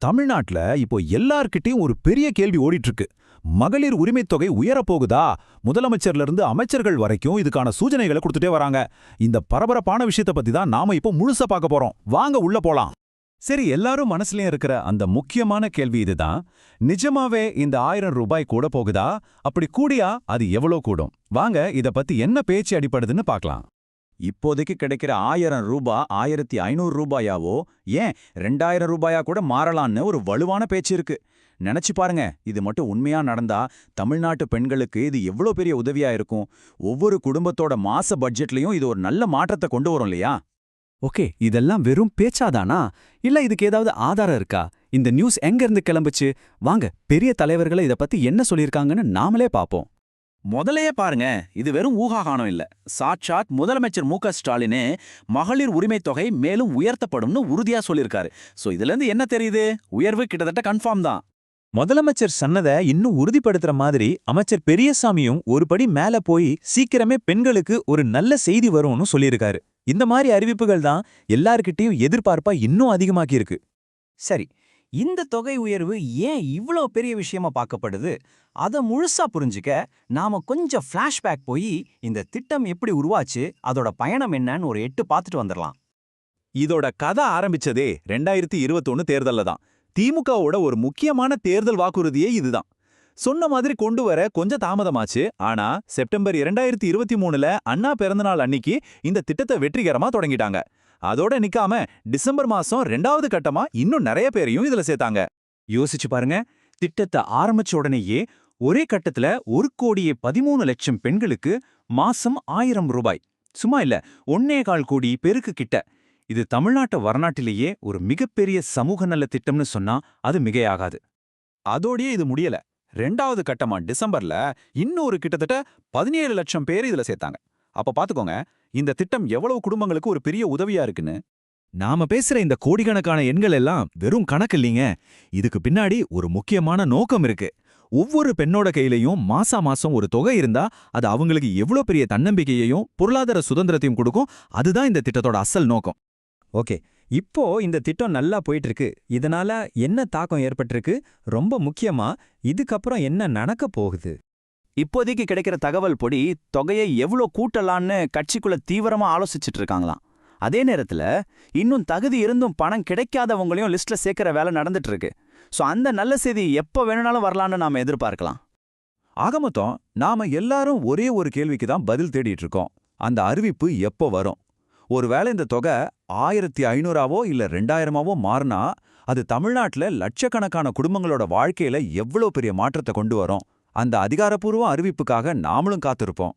தமிழ்நாட்டுல இப்போ எல்லார்கிட்டயும் ஒரு பெரிய கேள்வி ஓடிட்டு இருக்கு. மகளிர் உரிமைத் தொகை உயரப்போகுதா? முதலமைச்சர்ல இருந்து அமைச்சர்கள் வரைக்கும் இதுக்கான சூச்சனைகளை கொடுத்துட்டே வராங்க. இந்த பரபரப்பான விஷயத்த பத்தி தான் நாம இப்போ முழுசா பார்க்க போறோம். வாங்க உள்ள போலாம். சரி, எல்லாரும் மனசுலயும் இருக்கிற அந்த முக்கியமான கேள்வி இதுதான். நிஜமாவே இந்த 1000 ரூபாய் கூட போகுதா? அப்படி கூடியா அது எவ்வளோ கூடும்? வாங்க இத பத்தி என்ன பேச்சு அடிப்படுதுன்னு பார்க்கலாம். இப்போதைக்கு கிடைக்கிற 1000 ரூபாய் 1500 ரூபாயாவோ, ஏன் 2000 ரூபாயா கூட மாறலான்னு ஒரு வலுவான பேச்சு இருக்கு. நினைச்சு பாருங்க, இது மட்டும் உண்மையா நடந்தா தமிழ்நாட்டு பெண்களுக்கு இது எவ்வளோ பெரிய உதவியா இருக்கும். ஒவ்வொரு குடும்பத்தோட மாச பட்ஜெட்லயும் இது ஒரு நல்ல மாற்றத்தை கொண்டு வரும் இல்லையா? ஓகே, இதெல்லாம் வெறும் பேச்சாதானா? இல்ல இதுக்கு ஏதாவது ஆதாரம் இருக்கா? இந்த நியூஸ் எங்க இருந்து கிளம்புச்சு? வாங்க பெரிய தலைவர்களை இத பத்தி என்ன சொல்லிருக்காங்கன்னு நாமளே பாப்போம். முதலையே பாருங்க, இது வெறும் ஊகாகானம் இல்ல. சாட்சாத் முதலமைச்சர் மு.க. ஸ்டாலினே மகளிர் உரிமைத் தொகை மேலும் உயர்த்தப்படும்னு உறுதியா சொல்லியிருக்காரு. சோ இதுல இருந்து என்ன தெரியுது? உயர்வு கிட்டத்தட்ட கன்ஃபார்ம் தான். முதலமைச்சர் சொன்னதை இன்னும் உறுதிப்படுத்துற மாதிரி அமைச்சர் பெரியசாமியும் ஒரு படி மேல போய் சீக்கிரமே பெண்களுக்கு ஒரு நல்ல செய்தி வரும்னு சொல்லியிருக்காரு. இந்த மாதிரி அறிவிப்புகள் தான் எல்லார்கிட்டயும் எதிர்பார்ப்பா இன்னும் அதிகமாக்கி இருக்கு. சரி, இந்த தொகை உயர்வு ஏன் இவ்ளோ பெரிய விஷயமா பார்க்கப்படுது? அதை முழுசா புரிஞ்சுக்க நாம கொஞ்சம் ஃப்ளாஷ்பேக் போய் இந்த திட்டம் எப்படி உருவாச்சு, அதோட பயணம் என்னன்னு ஒரு எட்டு பார்த்துட்டு வந்துடலாம். இதோட கதை ஆரம்பிச்சதே 2021 தேர்தல்ல தான். திமுகவோட ஒரு முக்கியமான தேர்தல் வாக்குறுதியே இதுதான். சொன்ன மாதிரி கொண்டு வர கொஞ்சம் தாமதமாச்சு. ஆனா செப்டம்பர் 2023ல அண்ணா பிறந்தநாள் அன்னிக்கு இந்த திட்டத்தை வெற்றிகரமா தொடங்கிட்டாங்க. அதோட நிக்காம டிசம்பர் மாசம் 2வது கட்டமா இன்னும் நிறைய பேரையும் இதுல சேர்த்தாங்க. யோசிச்சு பாருங்க, திட்டத்தை ஆரம்பிச்ச உடனேயே ஒரே கட்டத்துல 1,13,00,000 பெண்களுக்கு மாசம் 1000 ரூபாய். சும்மா இல்ல, 1.25 கோடி பேருக்கு கிட்ட. இது தமிழ்நாட்டு வரலாற்றிலேயே ஒரு மிகப்பெரிய சமூக நல திட்டம்னு சொன்னா அது மிகையாகாது. அதோடயே இது முடியல. 2வது கட்டமா டிசம்பர்ல இன்னொரு கிட்டத்தட்ட 17 லட்சம் பேர் இதுல சேர்த்தாங்க. அப்ப பாத்துக்கோங்க, இந்த திட்டம் எவ்வளவு குடும்பங்களுக்கு ஒரு பெரிய உதவியா இருக்குன்னு. நாம பேசுற இந்த கோடிக்கணக்கான எண்கள் எல்லாம் வெறும் கணக்கு இல்லைங்க. இதுக்கு பின்னாடி ஒரு முக்கியமான நோக்கம் இருக்கு. ஒவ்வொரு பெண்ணோட கையிலையும் மாசா மாசம் ஒரு தொகை இருந்தா அது அவங்களுக்கு எவ்வளோ பெரிய தன்னம்பிக்கையையும் பொருளாதார சுதந்திரத்தையும் கொடுக்கும். அதுதான் இந்த திட்டத்தோட அசல் நோக்கம். ஓகே, இப்போ இந்த திட்டம் நல்லா போயிட்டு இருக்கு. இதனால என்ன தாக்கம் ஏற்பட்டிருக்கு? ரொம்ப முக்கியமா இதுக்கப்புறம் என்ன நடக்க போகுது? இப்போதைக்கு கிடைக்கிற தகவல் படி தொகையை எவ்வளோ கூட்டலான்னு கட்சிக்குள்ள தீவிரமா ஆலோசிச்சுட்டு இருக்காங்களாம். அதே நேரத்துல இன்னும் தகுதி இருந்தும் பணம் கிடைக்காதவங்களையும் லிஸ்ட்ல சேர்க்கிற வேலை நடந்துட்டு இருக்கு. சோ அந்த நல்ல செய்தி எப்போ வேணும்னாலும் வரலான்னு நாம எதிர்பார்க்கலாம். ஆக மொத்தம் நாம எல்லாரும் ஒரே ஒரு கேள்விக்கு தான் பதில் தேடிட்டு இருக்கோம். அந்த அறிவிப்பு எப்போ வரும்? ஒருவேளை இந்த தொகை 1500ஆவோ இல்ல 2000ஆவோ மாறினா அது தமிழ்நாட்டுல லட்சக்கணக்கான குடும்பங்களோட வாழ்க்கையில எவ்வளோ பெரிய மாற்றத்தை கொண்டு வரும்? அந்த அதிகாரப்பூர்வ அறிவிப்புக்காக நாமளும் காத்திருப்போம்.